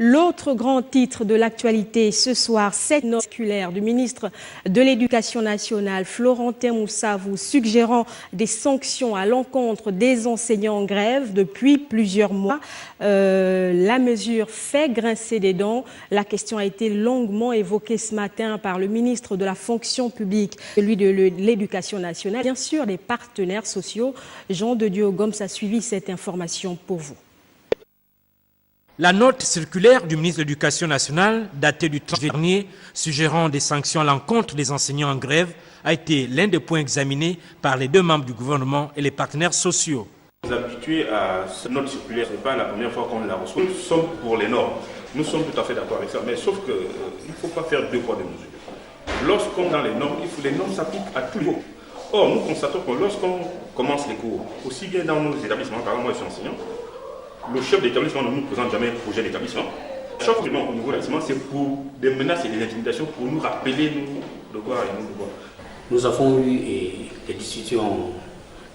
L'autre grand titre de l'actualité ce soir, cette note circulaire du ministre de l'Éducation nationale, Florentin Moussavou, suggérant des sanctions à l'encontre des enseignants en grève depuis plusieurs mois. La mesure fait grincer des dents. La question a été longuement évoquée ce matin par le ministre de la fonction publique, celui de l'Éducation nationale. Bien sûr, les partenaires sociaux. Jean de Dieu Gomes a suivi cette information pour vous. La note circulaire du ministre de l'Éducation nationale, datée du 30 dernier, suggérant des sanctions à l'encontre des enseignants en grève, a été l'un des points examinés par les deux membres du gouvernement et les partenaires sociaux. Nous sommes habitués à cette note circulaire, ce n'est pas la première fois qu'on la reçoit. Nous sommes pour les normes, nous sommes tout à fait d'accord avec ça, mais sauf qu'il ne faut pas faire deux poids, deux mesures. Lorsqu'on a les normes, les normes s'appliquent à tout niveau. Or, nous constatons que lorsqu'on commence les cours, aussi bien dans nos établissements, par exemple moi je suis enseignant, le chef d'établissement ne nous présente jamais un projet d'établissement. Chaque fois au niveau de l'établissement, c'est pour des menaces et des intimidations pour nous rappeler nos devoirs et nos devoirs. Nous avons eu des discussions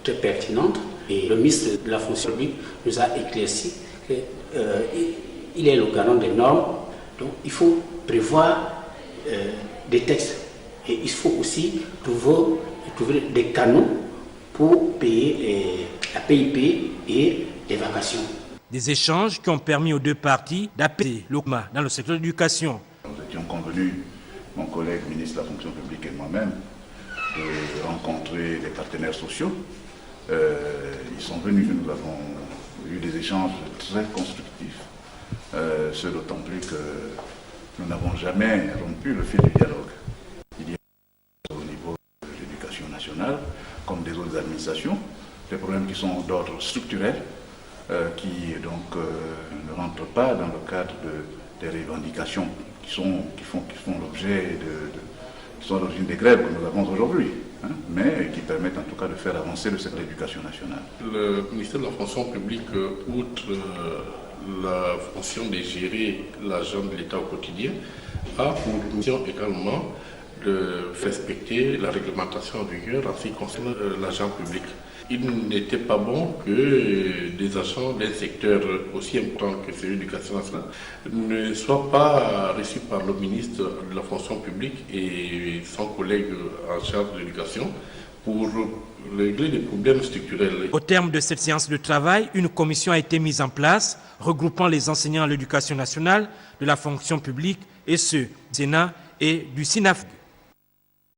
très pertinentes et le ministre de la fonction publique nous a éclairci qu'il est le garant des normes, donc il faut prévoir des textes et il faut aussi trouver des canaux pour payer la PIP et les vacations. Des échanges qui ont permis aux deux parties d'apaiser le climat dans le secteur de l'éducation. Nous étions convenus, mon collègue ministre de la fonction publique et moi-même, de rencontrer les partenaires sociaux. Ils sont venus, nous avons eu des échanges très constructifs, ce d'autant plus que nous n'avons jamais rompu le fil du dialogue. Il y a au niveau de l'éducation nationale, comme des autres administrations, des problèmes qui sont d'ordre structurel, qui donc ne rentrent pas dans le cadre des revendications qui font l'objet qui sont l'origine des grèves que nous avons aujourd'hui, hein, mais qui permettent en tout cas de faire avancer le secteur de l'éducation nationale. Le ministère de la fonction publique, outre la fonction de gérer l'argent de l'État au quotidien, a pour mission également de faire respecter la réglementation en vigueur en ce qui concerne l'argent public. Il n'était pas bon que des agents d'un secteur aussi important que celui de l'éducation nationale ne soient pas reçus par le ministre de la fonction publique et son collègue en charge de l'éducation pour régler des problèmes structurels. Au terme de cette séance de travail, une commission a été mise en place regroupant les enseignants à l'éducation nationale, de la fonction publique et ceux du Sénat et du SINAF.